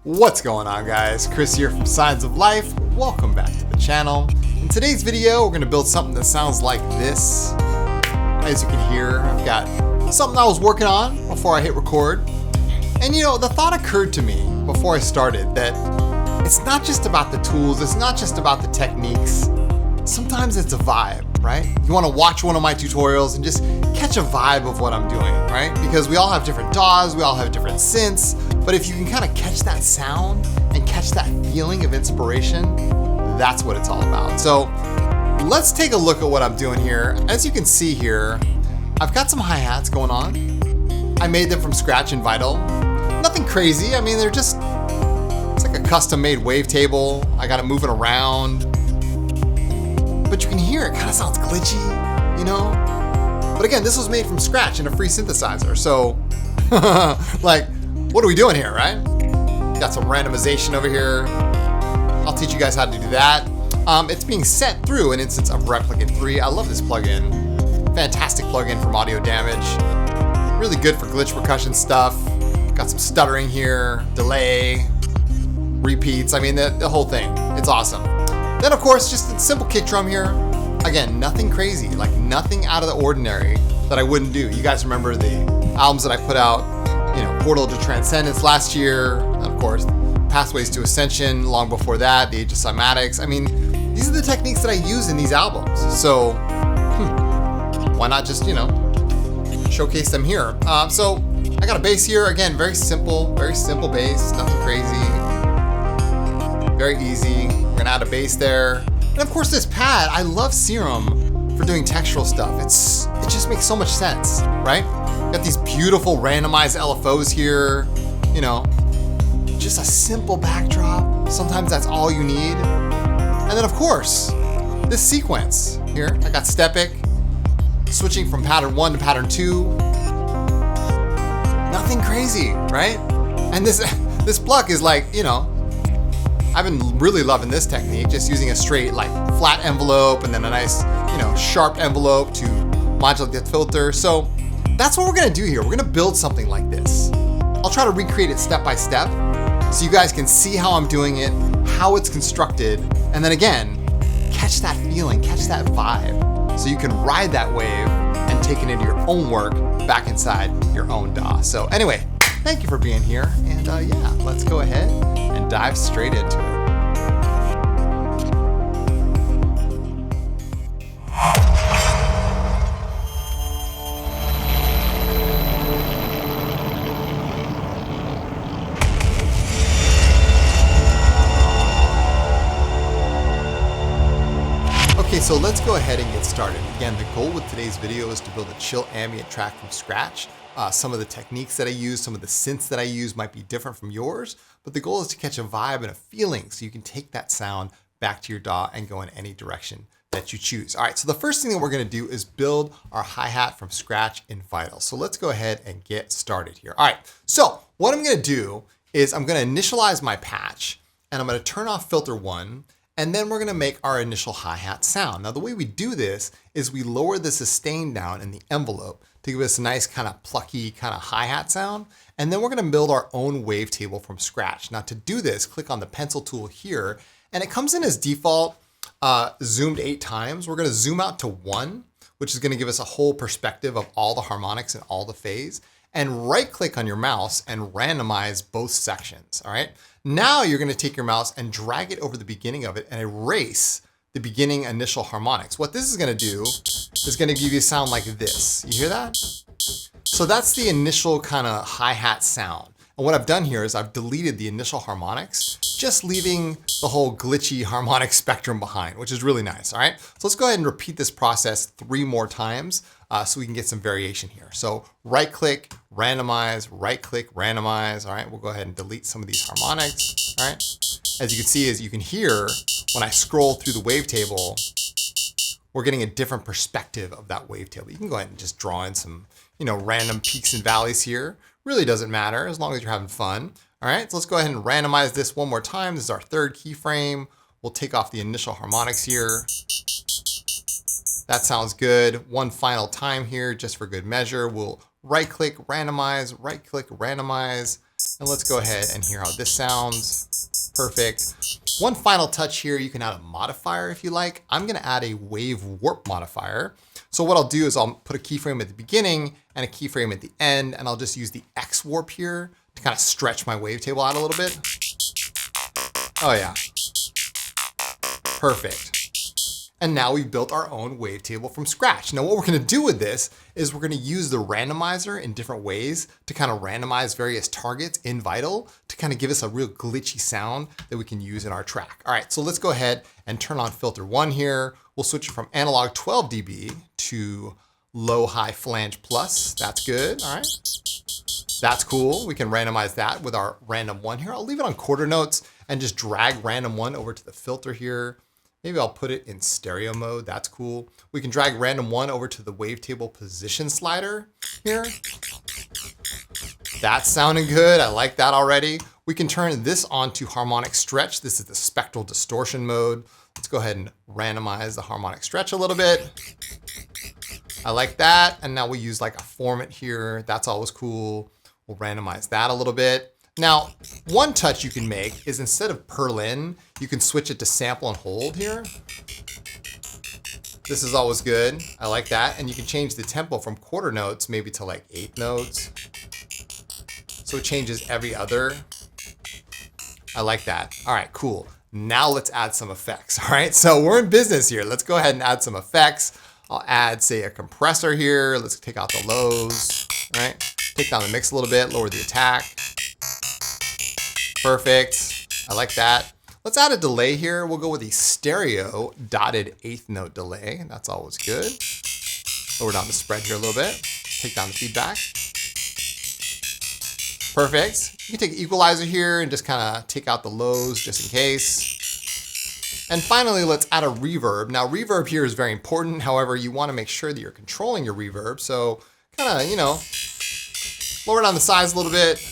What's going on, guys? Chris here from Signs of Life. Welcome back to the channel. In today's video, we're going to build something that sounds like this. As you can hear, I've got something I was working on before I hit record. And you know, the thought occurred to me before I started that it's not just about the tools, it's not just about the techniques. Sometimes it's a vibe, right? You want to watch one of my tutorials and just catch a vibe of what I'm doing, right? Because we all have different DAWs, we all have different synths, but if you can kind of catch that sound and catch that feeling of inspiration, that's what it's all about. So let's take a look at what I'm doing here. As you can see here, I've got some hi-hats going on. I made them from scratch in Vital. Nothing crazy. I mean, it's like a custom-made wavetable. I got it moving around. But you can hear it kind of sounds glitchy, you know? But again, this was made from scratch in a free synthesizer. So like, what are we doing here, right? Got some randomization over here. I'll teach you guys how to do that. It's being sent through an instance of Replicant 3. I love this plugin. Fantastic plugin from audio damage. Really good for glitch percussion stuff. Got some stuttering here, delay, repeats. I mean, the whole thing. It's awesome. Then of course, just a simple kick drum here. Again, nothing crazy, like nothing out of the ordinary that I wouldn't do. You guys remember the albums that I put out, you know, Portal to Transcendence last year, and of course, Pathways to Ascension long before that, The Age of Cymatics. I mean, these are the techniques that I use in these albums. So why not just, you know, showcase them here? So I got a bass here. Again, very simple bass, nothing crazy. Very easy. We're gonna add a bass there. And of course this pad, I love Serum for doing textural stuff. It just makes so much sense, right? Got these beautiful randomized LFOs here, you know, just a simple backdrop. Sometimes that's all you need. And then of course, this sequence here, I got Stepic, switching from pattern 1 to pattern 2. Nothing crazy, right? And this pluck is like, you know, I've been really loving this technique, just using a straight like flat envelope and then a nice, you know, sharp envelope to modulate the filter. So that's what we're gonna do here. We're gonna build something like this. I'll try to recreate it step by step so you guys can see how I'm doing it, how it's constructed, and then again, catch that feeling, catch that vibe, so you can ride that wave and take it into your own work back inside your own DAW. So anyway, thank you for being here, and yeah, let's go ahead and dive straight into it. Okay, so let's go ahead and get started. Again, the goal with today's video is to build a chill ambient track from scratch. Some of the techniques that I use, some of the synths that I use might be different from yours, but the goal is to catch a vibe and a feeling so you can take that sound back to your DAW and go in any direction that you choose. All right, so the first thing that we're gonna do is build our hi-hat from scratch in Vital. So let's go ahead and get started here. All right, so what I'm gonna do is I'm gonna initialize my patch and I'm gonna turn off filter 1, and then we're gonna make our initial hi-hat sound. Now the way we do this is we lower the sustain down in the envelope to give us a nice kind of plucky kind of hi-hat sound. And then we're gonna build our own wavetable from scratch. Now to do this, click on the pencil tool here, and it comes in as default, zoomed 8 times. We're gonna zoom out to 1, which is gonna give us a whole perspective of all the harmonics and all the phase. And right click on your mouse and randomize both sections, all right? Now you're gonna take your mouse and drag it over the beginning of it and erase the beginning initial harmonics. What this is gonna do is gonna give you a sound like this. You hear that? So that's the initial kind of hi-hat sound. And what I've done here is I've deleted the initial harmonics, just leaving the whole glitchy harmonic spectrum behind, which is really nice, all right? So let's go ahead and repeat this process 3 more times so we can get some variation here. So right click, randomize, right click, randomize, all right? We'll go ahead and delete some of these harmonics, all right? As you can see, as you can hear, when I scroll through the wavetable, we're getting a different perspective of that wavetable. You can go ahead and just draw in some, you know, random peaks and valleys here. Really doesn't matter as long as you're having fun. All right, so let's go ahead and randomize this one more time. This is our 3rd keyframe. We'll take off the initial harmonics here. That sounds good. One final time here, just for good measure. We'll right click, randomize, And let's go ahead and hear how this sounds. Perfect. One final touch here, you can add a modifier if you like. I'm gonna add a wave warp modifier. So what I'll do is I'll put a keyframe at the beginning and a keyframe at the end, and I'll just use the X warp here to kind of stretch my wavetable out a little bit. Oh yeah, perfect. And now we've built our own wavetable from scratch. Now what we're gonna do with this is we're gonna use the randomizer in different ways to kind of randomize various targets in Vital to kind of give us a real glitchy sound that we can use in our track. All right, so let's go ahead and turn on filter 1 here. We'll switch it from analog 12 dB to low high flange plus. That's good, all right. That's cool. We can randomize that with our random 1 here. I'll leave it on quarter notes and just drag random 1 over to the filter here. Maybe I'll put it in stereo mode. That's cool. We can drag random 1 over to the wavetable position slider here. That's sounding good. I like that already. We can turn this on to harmonic stretch. This is the spectral distortion mode. Let's go ahead and randomize the harmonic stretch a little bit. I like that. And now we use like a format here. That's always cool. We'll randomize that a little bit. Now, one touch you can make is instead of Perlin, you can switch it to sample and hold here. This is always good. I like that. And you can change the tempo from quarter notes maybe to like 8 notes. So it changes every other. I like that. All right, cool. Now let's add some effects. All right, so we're in business here. Let's go ahead and add some effects. I'll add, say, a compressor here. Let's take out the lows, right? Take down the mix a little bit, lower the attack. Perfect. I like that. Let's add a delay here. We'll go with the stereo dotted 8th note delay. That's always good. Lower down the spread here a little bit. Take down the feedback. Perfect. You can take equalizer here and just kind of take out the lows just in case. And finally, let's add a reverb. Now, reverb here is very important. However, you want to make sure that you're controlling your reverb. So kind of, you know, lower down the size a little bit,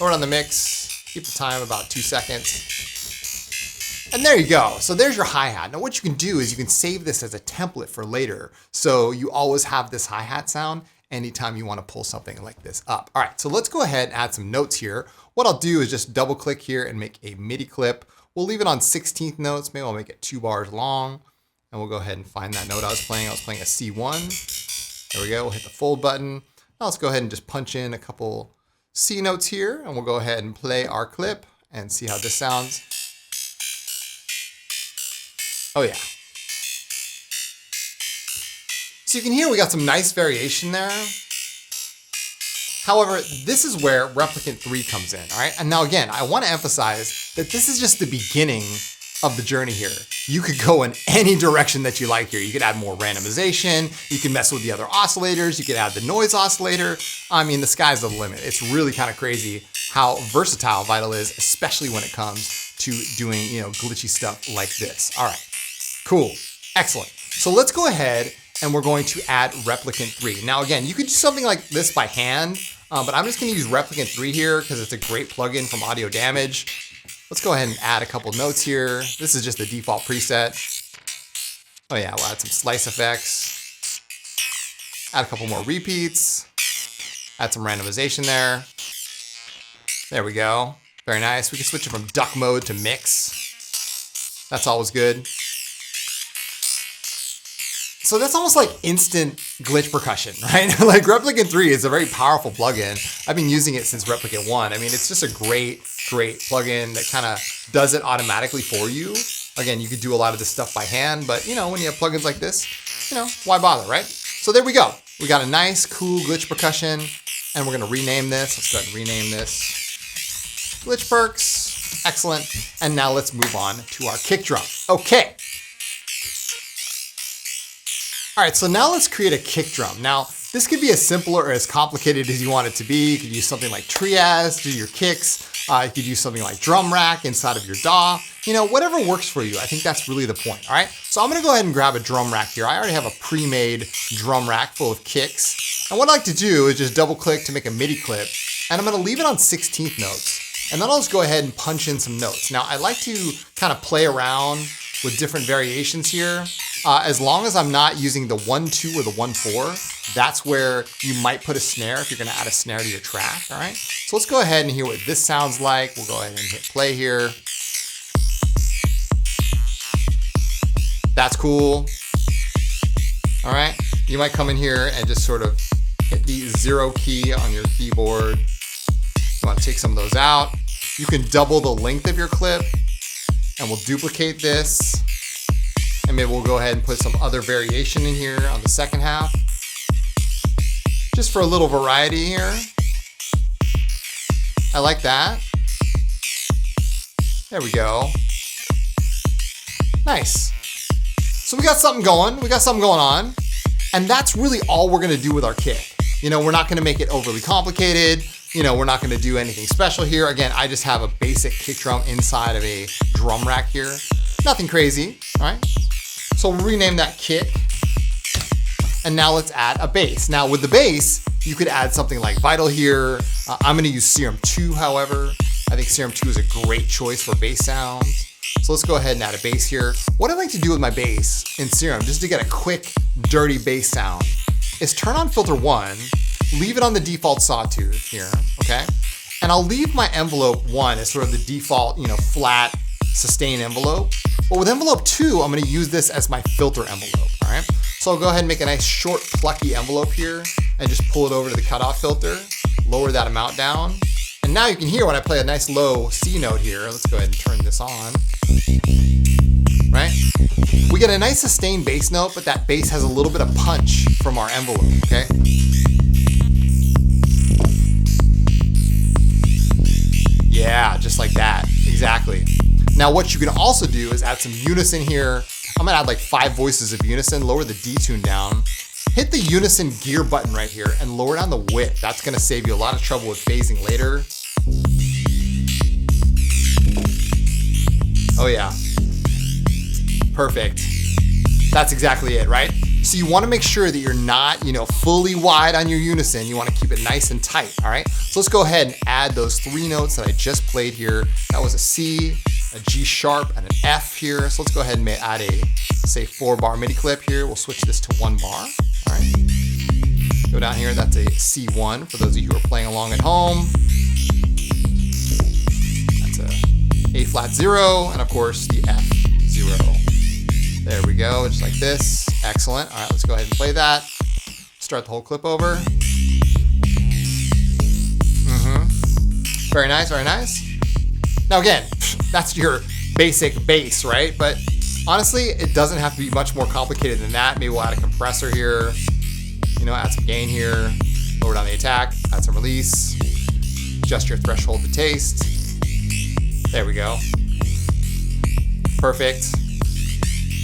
lower down the mix. Keep the time about 2 seconds. And there you go. So there's your hi-hat. Now what you can do is you can save this as a template for later. So you always have this hi-hat sound anytime you want to pull something like this up. All right, so let's go ahead and add some notes here. What I'll do is just double click here and make a MIDI clip. We'll leave it on 16th notes. Maybe I'll make it 2 bars long. And we'll go ahead and find that note I was playing. I was playing a C1. There we go. We'll hit the fold button. Now let's go ahead and just punch in a couple C notes here, and we'll go ahead and play our clip and see how this sounds. Oh yeah. So you can hear we got some nice variation there. However, this is where Replicant 3 comes in, all right? And now again, I want to emphasize that this is just the beginning of the journey here. You could go in any direction that you like here. You could add more randomization. You can mess with the other oscillators. You could add the noise oscillator. I mean, the sky's the limit. It's really kind of crazy how versatile Vital is, especially when it comes to doing, you know, glitchy stuff like this. All right, cool, excellent. So let's go ahead and we're going to add Replicant 3. Now again, you could do something like this by hand, but I'm just gonna use Replicant 3 here because it's a great plugin from Audio Damage. Let's go ahead and add a couple notes here. This is just the default preset. Oh yeah, we'll add some slice effects. Add a couple more repeats. Add some randomization there. There we go. Very nice. We can switch it from duck mode to mix. That's always good. So that's almost like instant glitch percussion, right? Like Replicant 3 is a very powerful plugin. I've been using it since Replicant 1. I mean, it's just a great plugin that kind of does it automatically for you. Again, you could do a lot of this stuff by hand, but you know, when you have plugins like this, you know, why bother, right? So there we go. We got a nice, cool glitch percussion, and we're gonna rename this. Let's go ahead and rename this Glitch Perks. Excellent. And now let's move on to our kick drum. Okay. All right, so now let's create a kick drum. Now, this could be as simple or as complicated as you want it to be. You could use something like Trias to do your kicks. You could use something like Drum Rack inside of your DAW. You know, whatever works for you. I think that's really the point, all right? So I'm gonna go ahead and grab a drum rack here. I already have a pre-made drum rack full of kicks. And what I like to do is just double click to make a MIDI clip. And I'm gonna leave it on 16th notes. And then I'll just go ahead and punch in some notes. Now, I like to kind of play around with different variations here. As long as I'm not using the 1-2 or the 1-4, that's where you might put a snare if you're gonna add a snare to your track, all right? So let's go ahead and hear what this sounds like. We'll go ahead and hit play here. That's cool. All right, you might come in here and just sort of hit the 0 key on your keyboard. You want to take some of those out. You can double the length of your clip, and we'll duplicate this. And maybe we'll go ahead and put some other variation in here on the second half. Just for a little variety here. I like that. There we go. Nice. So we got something going. We got something going on. And that's really all we're gonna do with our kick. You know, we're not gonna make it overly complicated. You know, we're not gonna do anything special here. Again, I just have a basic kick drum inside of a drum rack here. Nothing crazy, all right? So we'll rename that kick. And now let's add a bass. Now with the bass, you could add something like Vital here. I'm gonna use Serum 2, however. I think Serum 2 is a great choice for bass sounds. So let's go ahead and add a bass here. What I like to do with my bass in Serum, just to get a quick, dirty bass sound, is turn on filter 1, leave it on the default sawtooth here, okay? And I'll leave my envelope 1 as sort of the default, you know, flat, sustain envelope. But with envelope 2, I'm gonna use this as my filter envelope, all right? So I'll go ahead and make a nice short, plucky envelope here and just pull it over to the cutoff filter, lower that amount down. And now you can hear when I play a nice low C note here. Let's go ahead and turn this on, right? We get a nice sustained bass note, but that bass has a little bit of punch from our envelope, okay? Yeah, just like that, exactly. Now what you can also do is add some unison here. I'm gonna add like 5 voices of unison, lower the D-tune down, hit the unison gear button right here and lower down the width. That's gonna save you a lot of trouble with phasing later. Oh yeah, perfect. That's exactly it, right? So you wanna make sure that you're not, you know, fully wide on your unison. You wanna keep it nice and tight, all right? So let's go ahead and add those 3 notes that I just played here. That was a C, a G sharp, and an F here. So let's go ahead and add a, say, 4-bar MIDI clip here. We'll switch this to 1 bar, all right? Go down here, that's a C1 for those of you who are playing along at home. That's a A-flat 0, and of course the F0. There we go, just like this. Excellent. All right, let's go ahead and play that. Start the whole clip over. Very nice, very nice. Now again, that's your basic bass, right? But honestly, it doesn't have to be much more complicated than that. Maybe we'll add a compressor here, you know, add some gain here, lower down the attack, add some release, adjust your threshold to taste. There we go. Perfect.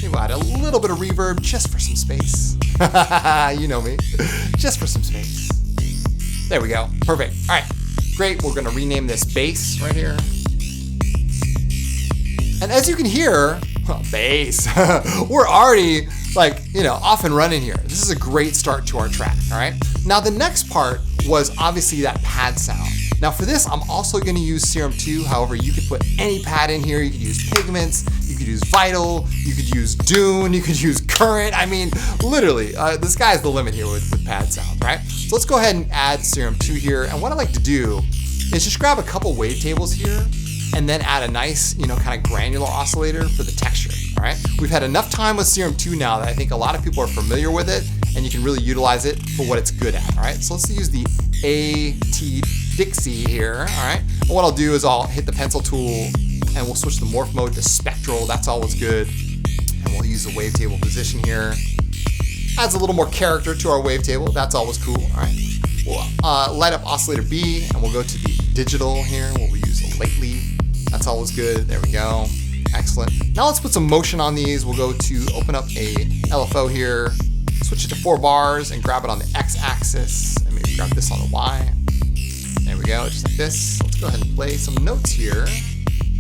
Maybe we'll add a little bit of reverb just for some space. You know me, just for some space. There we go, perfect. All right, great, we're gonna rename this bass right here. And as you can hear, bass, we're already like, you know, off and running here. This is a great start to our track, all right? Now the next part was obviously that pad sound. Now for this, I'm also gonna use Serum 2. However, you could put any pad in here. You could use Pigments, you could use Vital, you could use Dune, you could use Current. I mean, literally, the sky's the limit here with pad sounds, right? So let's go ahead and add Serum 2 here. And what I like to do is just grab a couple wavetables here and then add a nice, you know, kind of granular oscillator for the texture, all right? We've had enough time with Serum 2 now that I think a lot of people are familiar with it and you can really utilize it for what it's good at, all right? So let's use the AT Dixie here, all right? And what I'll do is I'll hit the pencil tool and we'll switch the morph mode to spectral. That's always good. And we'll use the wavetable position here. Adds a little more character to our wavetable. That's always cool, all right? We'll light up oscillator B and we'll go to the digital here where we use lately. That's always good, there we go. Excellent. Now let's put some motion on these. We'll go to open up a LFO here, switch it to 4 bars and grab it on the X axis and maybe grab this on the Y. There we go, just like this. Let's go ahead and play some notes here.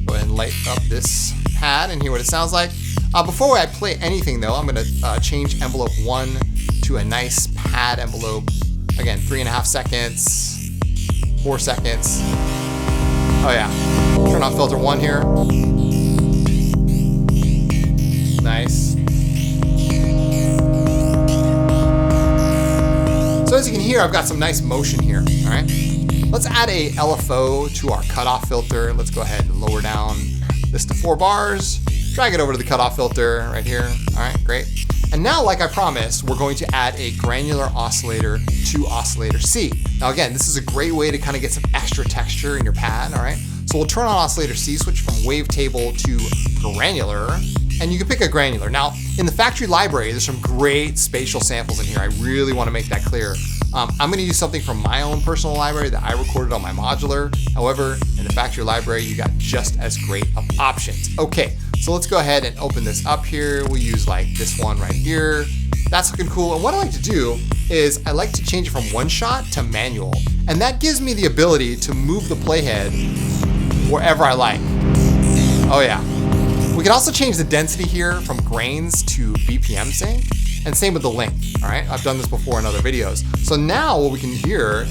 Go ahead and light up this pad and hear what it sounds like. Before I play anything though, I'm gonna change envelope 1 to a nice pad envelope. Again, 3.5 seconds, 4 seconds. Oh yeah, turn on filter 1 here. Nice. you can hear, I've got some nice motion here, all right? Let's add a LFO to our cutoff filter. Let's go ahead and lower down this to 4 bars, drag it over to the cutoff filter right here. All right, great. And now, like I promised, we're going to add a granular oscillator to oscillator C. Now again, this is a great way to kind of get some extra texture in your pad, all right? So we'll turn on oscillator C, switch from wavetable to granular, and you can pick a granular. Now, in the factory library, there's some great spatial samples in here. I really want to make that clear. I'm going to use something from my own personal library that I recorded on my modular. However, in the factory library, you got just as great of options. Okay, so let's go ahead and open this up here. We'll use like this one right here. That's looking cool. And what I like to do is I like to change it from one shot to manual. And that gives me the ability to move the playhead wherever I like. Oh yeah. We can also change the density here from grains to BPM sync, and same with the length, all right? I've done this before in other videos. So now what we can hear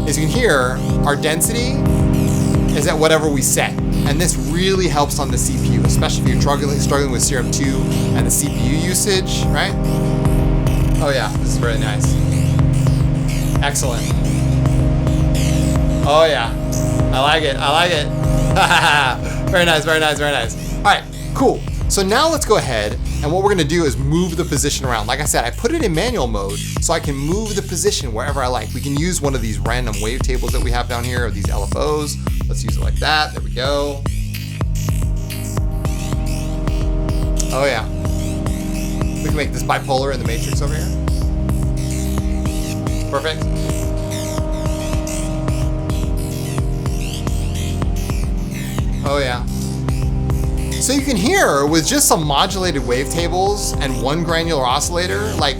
is you can hear our density is at whatever we set. And this really helps on the CPU, especially if you're struggling with Serum 2 and the CPU usage, right? Oh yeah, this is very nice. Excellent. Oh yeah, I like it, I like it. Very nice, very nice, very nice. All right, cool. So now let's go ahead, and what we're gonna do is move the position around. Like I said, I put it in manual mode so I can move the position wherever I like. We can use one of these random wavetables that we have down here, or these LFOs. Let's use it like that, there we go. Oh yeah. We can make this bipolar in the matrix over here. Perfect. Oh yeah. So you can hear with just some modulated wavetables and one granular oscillator, like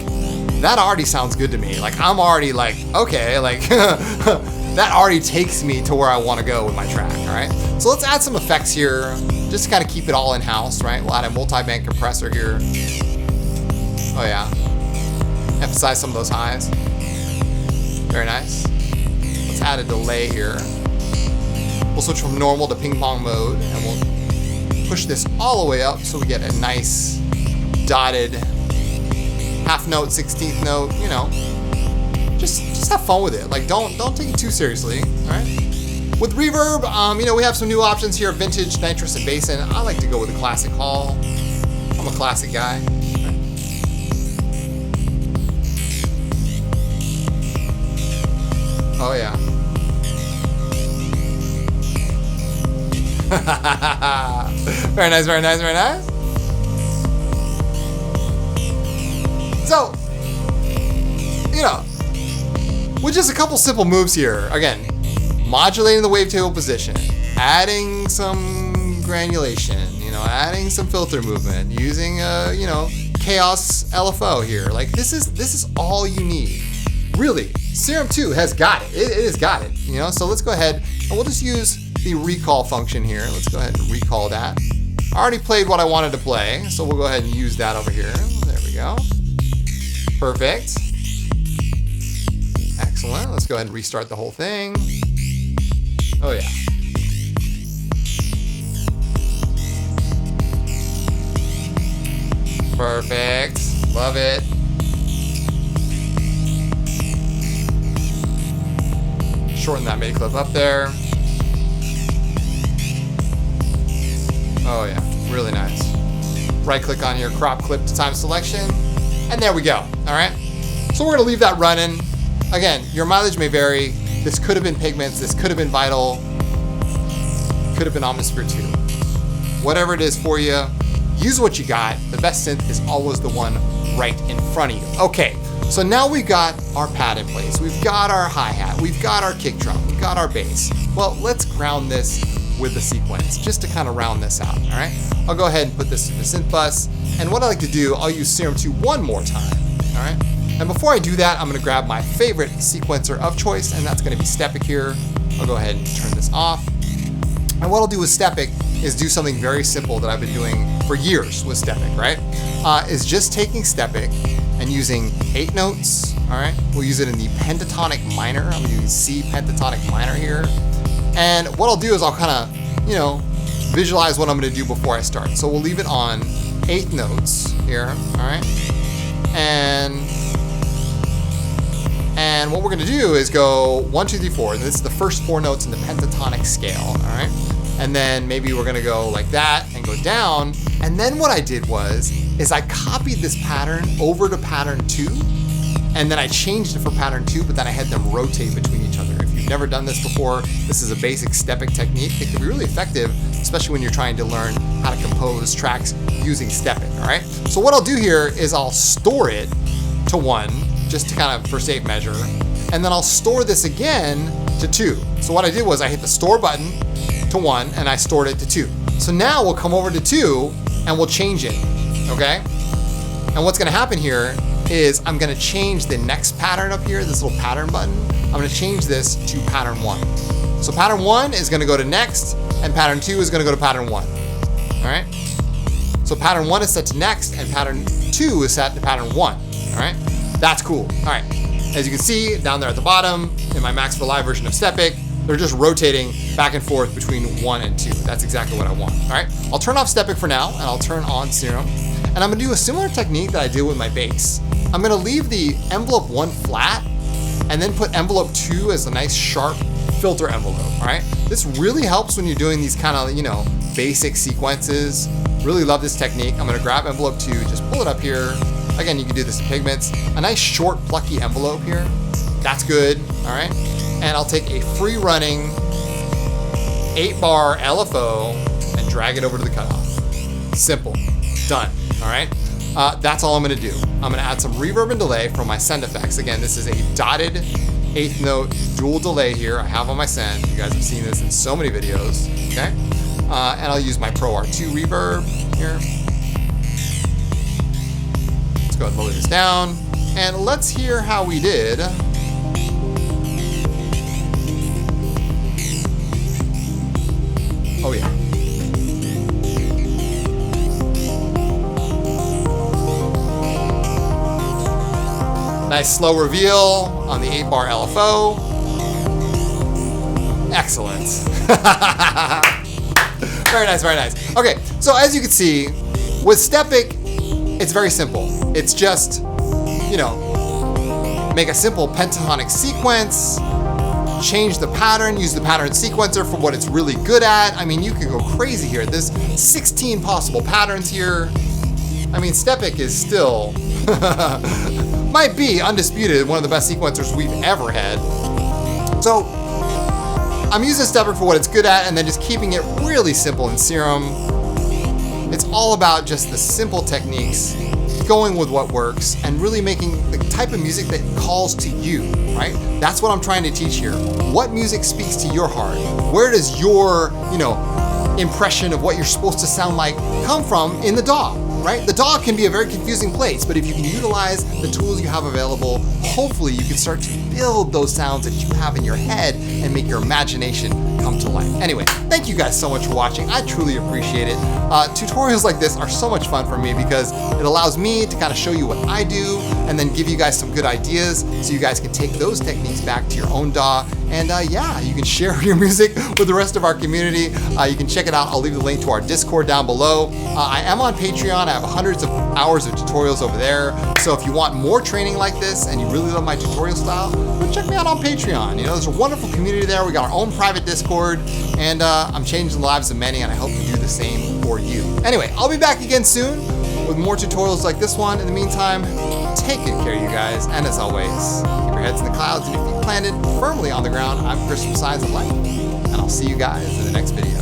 that already sounds good to me. Like I'm already like, okay, like that already takes me to where I want to go with my track, all right? So let's add some effects here, just to kind of keep it all in-house, right? We'll add a multi-band compressor here. Oh yeah. Emphasize some of those highs. Very nice. Let's add a delay here. We'll switch from normal to ping pong mode, and we'll push this all the way up so we get a nice dotted half note, 16th note, you know. Just have fun with it. Like don't take it too seriously, all right? With reverb, you know, we have some new options here, vintage, nitrous, and basin. I like to go with a classic hall. I'm a classic guy. Right? Oh yeah. Very nice, very nice, very nice. So, you know, with just a couple simple moves here, again, modulating the wavetable position, adding some granulation, you know, adding some filter movement, using a, you know, chaos LFO here. Like this is all you need. Really, Serum 2 has got it. It has got it, you know. So let's go ahead and we'll just use the recall function here. Let's go ahead and recall that. I already played what I wanted to play, so we'll go ahead and use that over here. There we go. Perfect. Excellent. Let's go ahead and restart the whole thing. Oh yeah. Perfect. Love it. Shorten that MIDI clip up there. Oh yeah, really nice. Right click on here, crop clip to time selection, and there we go, all right? So we're gonna leave that running. Again, your mileage may vary. This could have been Pigments, this could have been Vital, could have been Omnisphere 2. Whatever it is for you, use what you got. The best synth is always the one right in front of you. Okay, so now we've got our pad in place. We've got our hi-hat, we've got our kick drum, we've got our bass. Well, let's ground this with the sequence, just to kind of round this out, all right? I'll go ahead and put this in the synth bus, and what I like to do, I'll use Serum 2 one more time, all right? And before I do that, I'm gonna grab my favorite sequencer of choice, and that's gonna be Stepic here. I'll go ahead and turn this off. And what I'll do with Stepic is do something very simple that I've been doing for years with Stepic, right? Is just taking Stepic and using 8 notes, all right? We'll use it in the pentatonic minor. I'm gonna use C pentatonic minor here. And what I'll do is I'll kind of, you know, visualize what I'm gonna do before I start. So we'll leave it on 8 notes here, all right? And And what we're gonna do is go 1, 2, 3, 4. And this is the first 4 notes in the pentatonic scale, all right? And then maybe we're gonna go like that and go down. And then what I did is I copied this pattern over to pattern 2, and then I changed it for pattern 2, but then I had them rotate between each other. If you've never done this before, this is a basic step-pick technique. It can be really effective, especially when you're trying to learn how to compose tracks using step-pick, all right? So what I'll do here is I'll store it to 1, just to kind of for safe measure, and then I'll store this again to 2. So what I did was I hit the store button to 1, and I stored it to 2. So now we'll come over to 2, and we'll change it, okay? And what's gonna happen here is I'm gonna change the next pattern up here, this little pattern button. I'm gonna change this to pattern 1. So pattern 1 is gonna go to next, and pattern 2 is gonna go to pattern 1, all right? So pattern 1 is set to next, and pattern 2 is set to pattern 1, all right? That's cool, all right. As you can see down there at the bottom, in my Max for Live version of step-pick, they're just rotating back and forth between 1 and 2. That's exactly what I want, all right? I'll turn off step-pick for now, and I'll turn on Serum. And I'm gonna do a similar technique that I did with my bass. I'm gonna leave the envelope 1 flat, and then put envelope 2 as a nice sharp filter envelope, all right? This really helps when you're doing these kind of, you know, basic sequences. Really love this technique. I'm gonna grab envelope 2, just pull it up here. Again, you can do this in Pigments. A nice short, plucky envelope here. That's good, all right? And I'll take a free running 8-bar LFO and drag it over to the cutoff. Simple, done, all right? That's all I'm gonna do. I'm gonna add some reverb and delay from my send effects. Again, this is a dotted 8th note dual delay here I have on my send. You guys have seen this in so many videos, okay? And I'll use my Pro R2 reverb here. Let's go ahead and lower this down. And let's hear how we did. Oh yeah. Nice slow reveal on the 8-bar LFO. Excellent. Very nice, very nice. Okay, so as you can see, with step-pick, it's very simple. It's just, you know, make a simple pentatonic sequence, change the pattern, use the pattern sequencer for what it's really good at. I mean, you can go crazy here. There's 16 possible patterns here. I mean, step-pick is still, might be undisputed, one of the best sequencers we've ever had. So I'm using step-pick for what it's good at and then just keeping it really simple in Serum. It's all about just the simple techniques, going with what works, and really making the type of music that calls to you, right? That's what I'm trying to teach here. What music speaks to your heart? Where does your, you know, impression of what you're supposed to sound like come from in the DAW, right? The DAW can be a very confusing place, but if you can utilize the tools you have available, hopefully you can start to build those sounds that you have in your head and make your imagination come to life. Anyway, thank you guys so much for watching. I truly appreciate it. Tutorials like this are so much fun for me because it allows me to kind of show you what I do and then give you guys some good ideas so you guys can take those techniques back to your own DAW. And yeah, you can share your music with the rest of our community. You can check it out. I'll leave the link to our Discord down below. I am on Patreon. I have hundreds of hours of tutorials over there. So if you want more training like this and you really love my tutorial style, go check me out on Patreon. You know, there's a wonderful community there. We got our own private Discord, and I'm changing the lives of many, and I hope to do the same for you. Anyway, I'll be back again soon with more tutorials like this one. In the meantime, take good care, you guys. And as always, keep your heads in the clouds and your feet planted firmly on the ground. I'm Chris from Signs of Life, and I'll see you guys in the next video.